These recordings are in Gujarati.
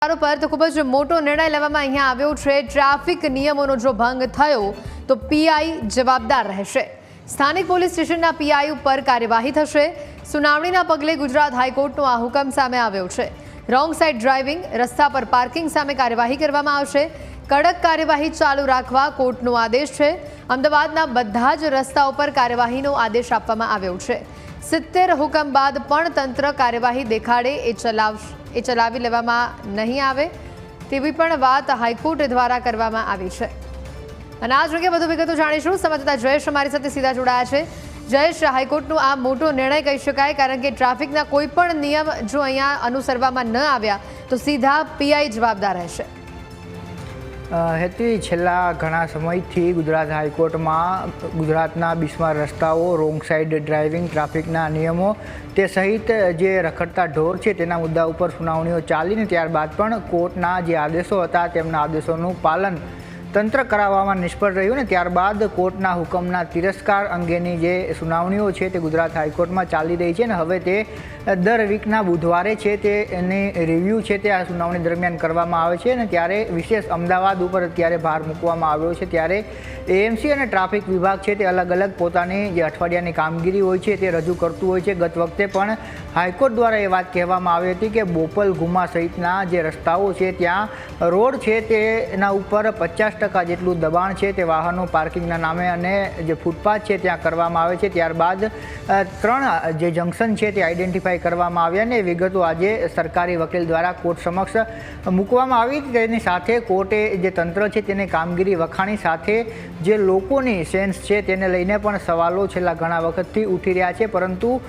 વિસ્તારો પર તો ખૂબ જ મોટો નિર્ણય લેવામાં અહીંયા આવ્યો છે। ટ્રાફિક નિયમોનો જો ભંગ થયો તો પીઆઈ જવાબદાર રહેશે। સ્થાનિક પોલીસ સ્ટેશનના પીઆઈ ઉપર કાર્યવાહી થશે। સુનાવણીના પગલે ગુજરાત હાઈકોર્ટનો આ હુકમ સામે આવ્યો છે। રોંગ સાઇડ ડ્રાઇવિંગ, રસ્તા પર પાર્કિંગ સામે કાર્યવાહી કરવામાં આવશે। કડક કાર્યવાહી ચાલુ રાખવા કોર્ટનો આદેશ છે। અમદાવાદના બધા જ રસ્તાઓ પર કાર્યવાહીનો આદેશ આપવામાં આવ્યો છે। 70 હુકમ બાદ પણ તંત્ર કાર્યવાહી દેખાડે એ ચલાવી લેવામાં નહીં આવે તેવી પણ વાત હાઈકોર્ટ દ્વારા કરવામાં આવી છે। અને આ અંગે વધુ વિગતો જાણીશું। સંવાદદાતા જયેશ અમારી સાથે સીધા જોડાયા છે। જયેશ, હાઈકોર્ટનો આ મોટો નિર્ણય કહી શકાય, કારણ કે ટ્રાફિકના કોઈ પણ નિયમ જો અહીંયા અનુસરવામાં ન આવ્યા તો સીધા પીઆઈ જવાબદાર રહેશે। હેતુ છેલ્લા ઘણા સમયથી ગુજરાત હાઈકોર્ટમાં ગુજરાતના બિસ્માર રસ્તાઓ, રોંગ સાઇડ ડ્રાઇવિંગ, ટ્રાફિકના નિયમો તે સહિત જે રખડતા ઢોર છે તેના મુદ્દા ઉપર સુનાવણીઓ ચાલીને ત્યારબાદ પણ કોર્ટના જે આદેશો હતા તેમના આદેશોનું પાલન તંત્ર કરાવવામાં નિષ્ફળ રહ્યું ને ત્યારબાદ કોર્ટના હુકમના તિરસ્કાર અંગેની જે સુનાવણીઓ છે તે ગુજરાત હાઈકોર્ટમાં ચાલી રહી છે ને હવે તે દર વીકના બુધવારે છે તે એની રિવ્યૂ છે તે આ સુનાવણી દરમિયાન કરવામાં આવે છે અને ત્યારે વિશેષ અમદાવાદ ઉપર અત્યારે ભાર મૂકવામાં આવ્યો છે। ત્યારે એએમસી અને ટ્રાફિક વિભાગ છે તે અલગ અલગ પોતાની જે અઠવાડિયાની કામગીરી હોય છે તે રજૂ કરતું હોય છે। ગત વખતે પણ હાઈકોર્ટ દ્વારા એ વાત કહેવામાં આવી હતી કે બોપલ, ગુમા સહિતના જે રસ્તાઓ છે ત્યાં રોડ છે તેના ઉપર 50% જેટલું દબાણ છે તે વાહનો પાર્કિંગના નામે અને જે ફૂટપાથ છે ત્યાં કરવામાં આવે છે। ત્યારબાદ 3 જે જંકશન છે તે આઈડેન્ટિફાઈ કરવામાં આવ્યા અને વિગતો આજે સરકારી વકીલ દ્વારા કોર્ટ સમક્ષ મૂકવામાં આવી। તેની સાથે કોર્ટે જે તંત્ર છે તેની કામગીરી વખાણી, સાથે જે લોકોની સેન્સ છે તેને લઈને પણ સવાલો છેલ્લા ઘણા વખતથી ઉઠી રહ્યા છે, પરંતુ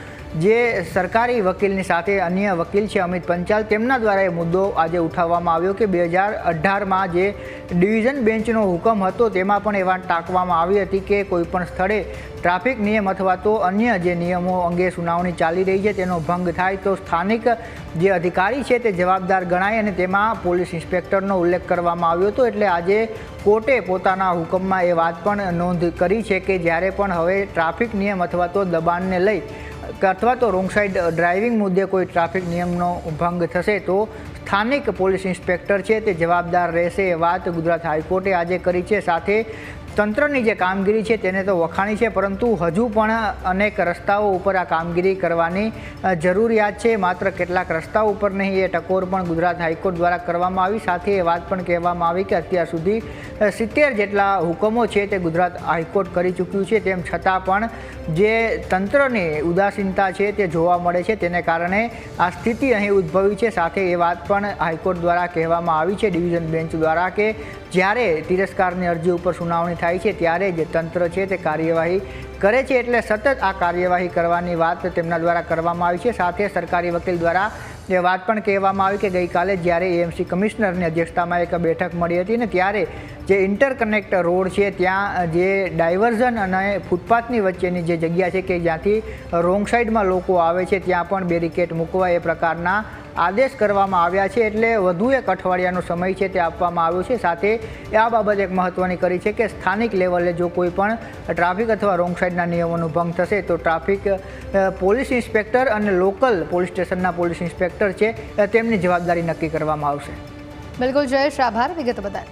જે સરકારી વકીલની સાથે અન્ય વકીલ છે અમિત પંચાલ, તેમના દ્વારા એ મુદ્દો આજે ઉઠાવવામાં આવ્યો કે 2018માં જે ડિવિઝન બેન્ચનો હુકમ હતો તેમાં પણ એ વાત ટાંકવામાં આવી હતી કે કોઈપણ સ્થળે ટ્રાફિક નિયમ અથવા તો અન્ય જે નિયમો અંગે સુનાવણી ચાલી રહી છે તેનો ભંગ થાય તો સ્થાનિક જે અધિકારી છે તે જવાબદાર ગણાય અને તેમાં પોલીસ ઇન્સ્પેક્ટરનો ઉલ્લેખ કરવામાં આવ્યો હતો। એટલે આજે કોર્ટે પોતાના હુકમમાં એ વાત પણ નોંધ કરી છે કે જ્યારે પણ હવે ટ્રાફિક નિયમ અથવા તો દબાણને લઈ અથવા તો રોંગ સાઇડ ડ્રાઇવિંગ મુદ્દે કોઈ ટ્રાફિક નિયમનો ભંગ થશે તો સ્થાનિક પોલીસ ઇન્સ્પેક્ટર છે તે જવાબદાર રહેશે, એ વાત ગુજરાત હાઈકોર્ટે આજે કરી છે। સાથે તંત્રની જે કામગીરી છે તેને તો વખાણી છે, પરંતુ હજુ પણ અનેક રસ્તાઓ ઉપર આ કામગીરી કરવાની જરૂરિયાત છે। માત્ર કેટલાક રસ્તાઓ ઉપર નહીં, એ ટકોર પણ ગુજરાત હાઈકોર્ટ દ્વારા કરવામાં આવી। સાથે એ વાત પણ કહેવામાં આવી કે અત્યાર સુધી 70 જેટલા હુકમો છે તે ગુજરાત હાઈકોર્ટ કરી ચૂક્યું છે, તેમ છતાં પણ જે તંત્રની ઉદાસીનતા છે તે જોવા મળે છે, તેને કારણે આ સ્થિતિ અહીં ઉદ્ભવી છે। સાથે એ વાત પણ હાઈકોર્ટ દ્વારા કહેવામાં આવી છે ડિવિઝન બેન્ચ દ્વારા કે જ્યારે તિરસ્કારની અરજી ઉપર સુનાવણી થાય છે ત્યારે જે તંત્ર છે તે કાર્યવાહી કરે છે, એટલે સતત આ કાર્યવાહી કરવાની વાત તેમના દ્વારા કરવામાં આવી છે। સાથે સરકારી વકીલ દ્વારા એ વાત પણ કહેવામાં આવી કે ગઈકાલે જ્યારે એએમસી કમિશનરની અધ્યક્ષતામાં એક બેઠક મળી હતી ને ત્યારે જે ઇન્ટરકનેક્ટ રોડ છે ત્યાં જે ડાયવર્ઝન અને ફૂટપાથની વચ્ચેની જે જગ્યા છે કે જ્યાંથી રોંગ સાઇડમાં લોકો આવે છે ત્યાં પણ બેરિકેડ મૂકવા એ પ્રકારના આદેશ કરવામાં આવ્યા છે। એટલે વધુ એક અઠવાડિયાનો સમય છે તે આપવામાં આવ્યો છે। સાથે આ બાબત એક મહત્ત્વની કરી છે કે સ્થાનિક લેવલે જો કોઈ પણ ટ્રાફિક અથવા રોંગ સાઇડના નિયમોનું ભંગ થશે તો ટ્રાફિક પોલીસ ઇન્સ્પેક્ટર અને લોકલ પોલીસ સ્ટેશનના પોલીસ ઇન્સ્પેક્ટર છે તેમની જવાબદારી નક્કી કરવામાં આવશે। બિલકુલ જયેશ, આભાર વિગતો બદલ।